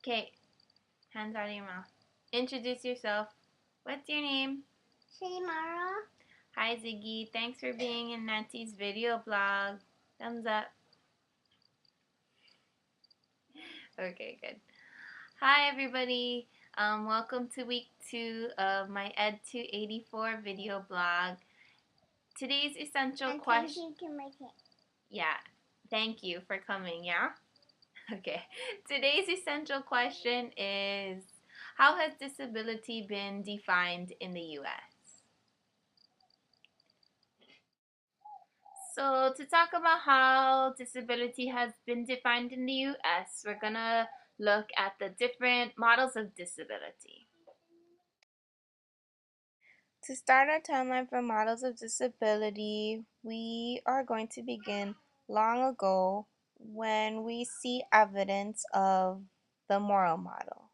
Okay, hands out of your mouth. Introduce yourself. What's your name? Mara. Hi Ziggy, thanks for being in Nancy's video blog. Thumbs up. Okay, good. Hi everybody. Welcome to week 2 of my ED284 video blog. Today's essential question. Thank you to make it. Yeah, thank you for coming, yeah? Okay. Today's essential question is, how has disability been defined in the US? So to talk about how disability has been defined in the US, we're going to look at the different models of disability. To start our timeline for models of disability, we are going to begin long ago when we see evidence of the moral model.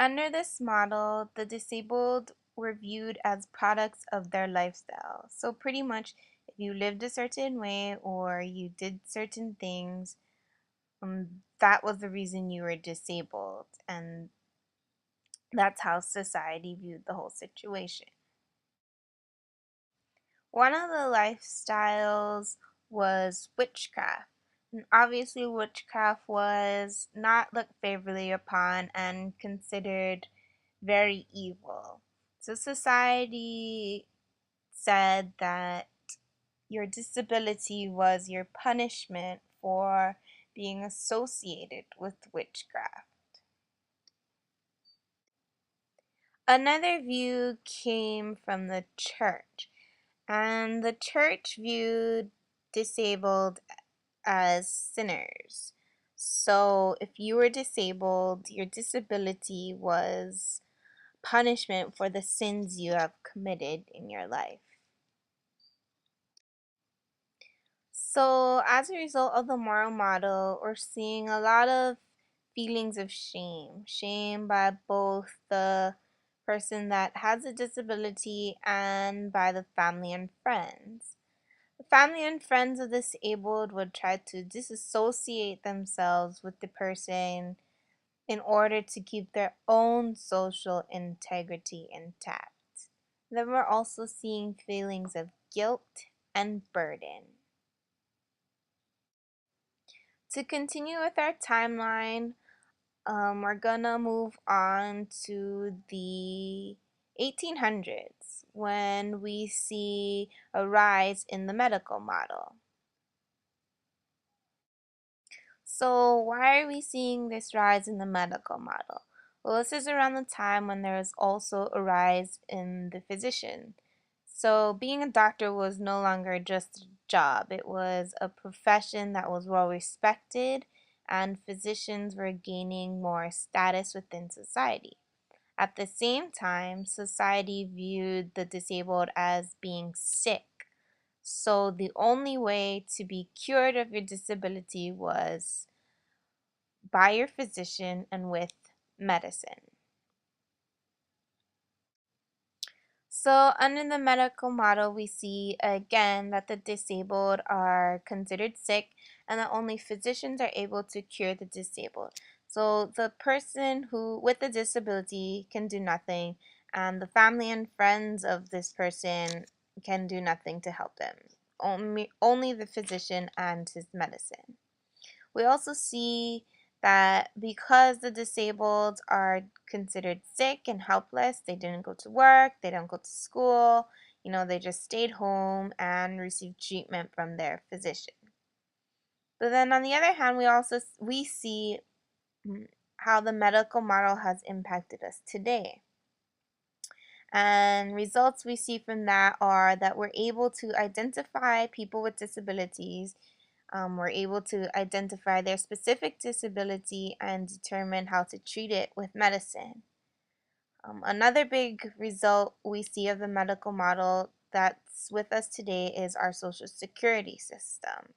Under this model, the disabled were viewed as products of their lifestyle. So pretty much if you lived a certain way or you did certain things, that was the reason you were disabled, and that's how society viewed the whole situation. One of the lifestyles was witchcraft. And obviously, witchcraft was not looked favorably upon and considered very evil. So, society said that your disability was your punishment for being associated with witchcraft. Another view came from the church, and the church viewed disabled as sinners. So if you were disabled, your disability was punishment for the sins you have committed in your life. So as a result of the moral model, we're seeing a lot of feelings of shame. Shame by both the person that has a disability and by the family and friends. The family and friends of the disabled would try to disassociate themselves with the person in order to keep their own social integrity intact. Then we're also seeing feelings of guilt and burden. To continue with our timeline, we're gonna move on to the 1800s when we see a rise in the medical model. So why are we seeing this rise in the medical model? Well, this is around the time when there was also a rise in the physician. So being a doctor was no longer just a job. It was a profession that was well respected, and physicians were gaining more status within society. At the same time, society viewed the disabled as being sick. So the only way to be cured of your disability was by your physician and with medicine. So under the medical model, we see again that the disabled are considered sick and that only physicians are able to cure the disabled. So the person who with the disability can do nothing, and the family and friends of this person can do nothing to help them. Only the physician and his medicine. We also see that because the disabled are considered sick and helpless, they didn't go to work, they don't go to school, they just stayed home and received treatment from their physician. But then on the other hand, we see how the medical model has impacted us today. And results we see from that are that we're able to identify people with disabilities. We're able to identify their specific disability and determine how to treat it with medicine. Another big result we see of the medical model that's with us today is our social security system,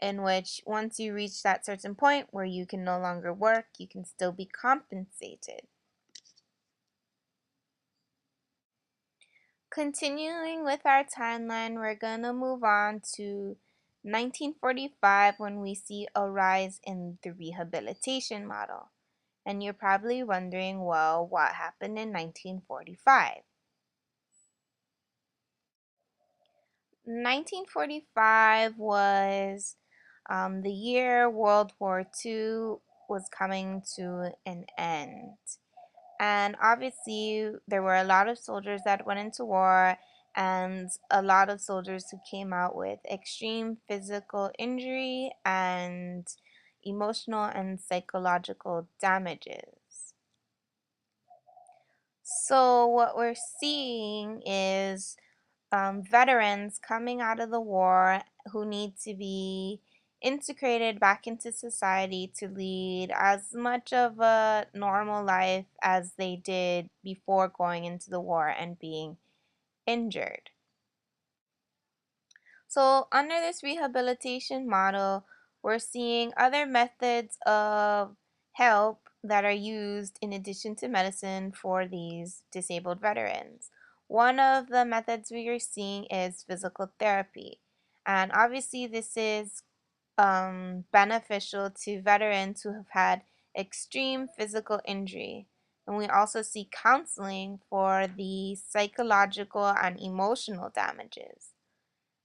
in which once you reach that certain point where you can no longer work, you can still be compensated. Continuing with our timeline, we're going to move on to 1945, when we see a rise in the rehabilitation model. And you're probably wondering, well, what happened in 1945? 1945 was the year World War II was coming to an end. And obviously, there were a lot of soldiers that went into war, and a lot of soldiers who came out with extreme physical injury and emotional and psychological damages. So, what we're seeing is veterans coming out of the war who need to be integrated back into society to lead as much of a normal life as they did before going into the war and being injured. So, under this rehabilitation model, we're seeing other methods of help that are used in addition to medicine for these disabled veterans. One of the methods we are seeing is physical therapy. And obviously, this is beneficial to veterans who have had extreme physical injury. And we also see counseling for the psychological and emotional damages.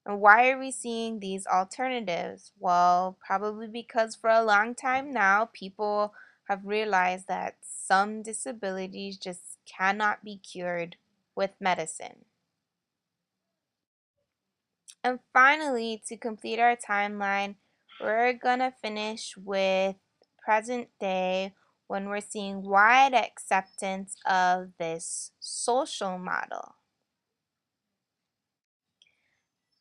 And why are we seeing these alternatives? Well, probably because for a long time now, people have realized that some disabilities just cannot be cured with medicine. And finally, to complete our timeline, we're going to finish with present day when we're seeing wide acceptance of this social model.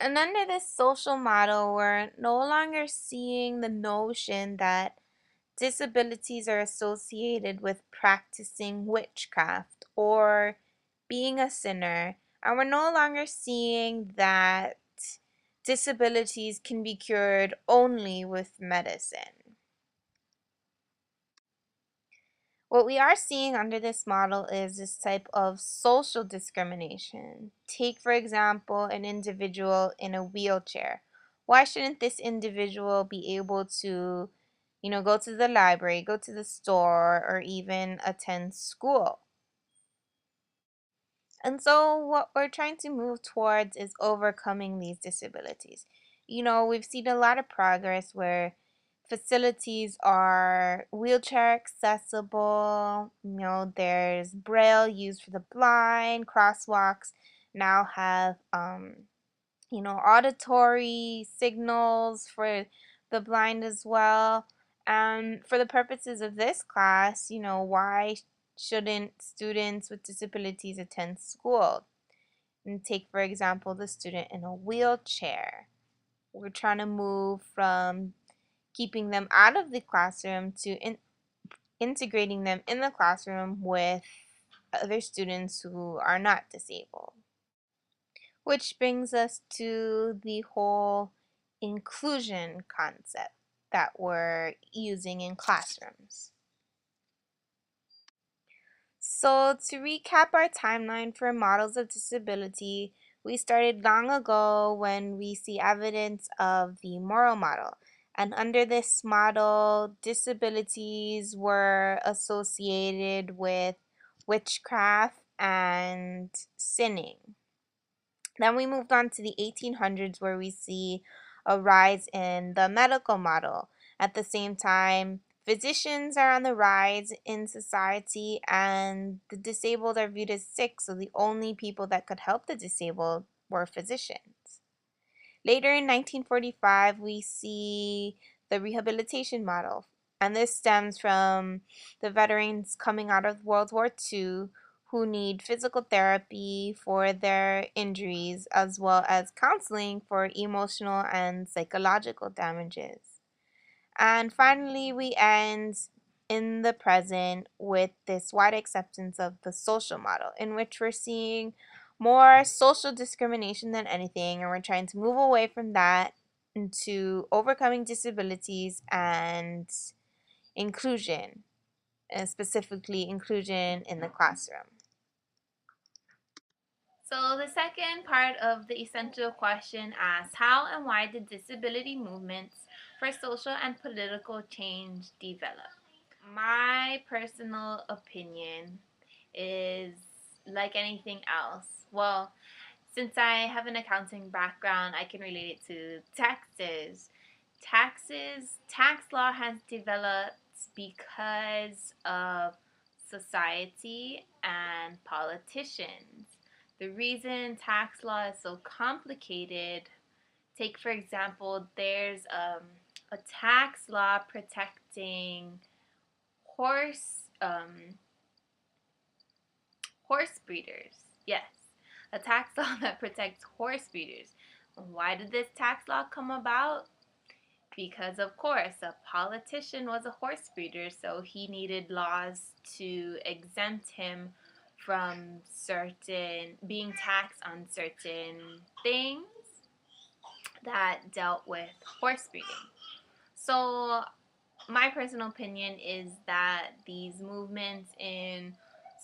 And under this social model, we're no longer seeing the notion that disabilities are associated with practicing witchcraft or being a sinner. And we're no longer seeing that disabilities can be cured only with medicine. What we are seeing under this model is this type of social discrimination. Take, for example, an individual in a wheelchair. Why shouldn't this individual be able to, go to the library, go to the store, or even attend school? And so, what we're trying to move towards is overcoming these disabilities. We've seen a lot of progress where facilities are wheelchair accessible. There's braille used for the blind, crosswalks now have, auditory signals for the blind as well. And for the purposes of this class, why shouldn't students with disabilities attend school? And take, for example, the student in a wheelchair. We're trying to move from keeping them out of the classroom to integrating them in the classroom with other students who are not disabled. Which brings us to the whole inclusion concept that we're using in classrooms. So, to recap our timeline for models of disability, we started long ago when we see evidence of the moral model. And under this model, disabilities were associated with witchcraft and sinning. Then we moved on to the 1800s where we see a rise in the medical model. At the same time, physicians are on the rise in society and the disabled are viewed as sick, so the only people that could help the disabled were physicians. Later in 1945, we see the rehabilitation model, and this stems from the veterans coming out of World War II who need physical therapy for their injuries as well as counseling for emotional and psychological damages. And finally, we end in the present with this wide acceptance of the social model, in which we're seeing more social discrimination than anything, and we're trying to move away from that into overcoming disabilities and inclusion, and specifically inclusion in the classroom. So the second part of the essential question asks, how and why did disability movements for social and political change develop? My personal opinion is like anything else. Well, since I have an accounting background, I can relate it to taxes. Tax law has developed because of society and politicians. The reason tax law is so complicated, take for example, there's a tax law protecting horse horse breeders. Yes, a tax law that protects horse breeders. Why did this tax law come about? Because, of course, a politician was a horse breeder, so he needed laws to exempt him from certain being taxed on certain things that dealt with horse breeding. So my personal opinion is that these movements in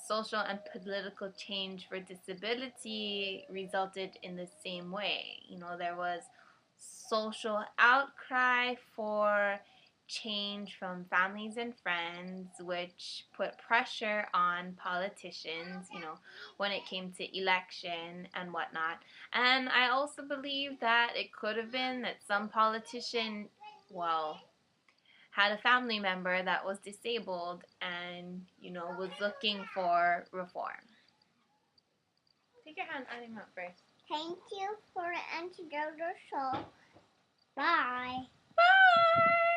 social and political change for disability resulted in the same way. You know, there was social outcry for change from families and friends, which put pressure on politicians, you know, when it came to election and whatnot. And I also believe that it could have been that some politician, well, had a family member that was disabled and, you know, was looking for reform. Take your hand, add him up first. Thank you for the antidote show. Bye. Bye!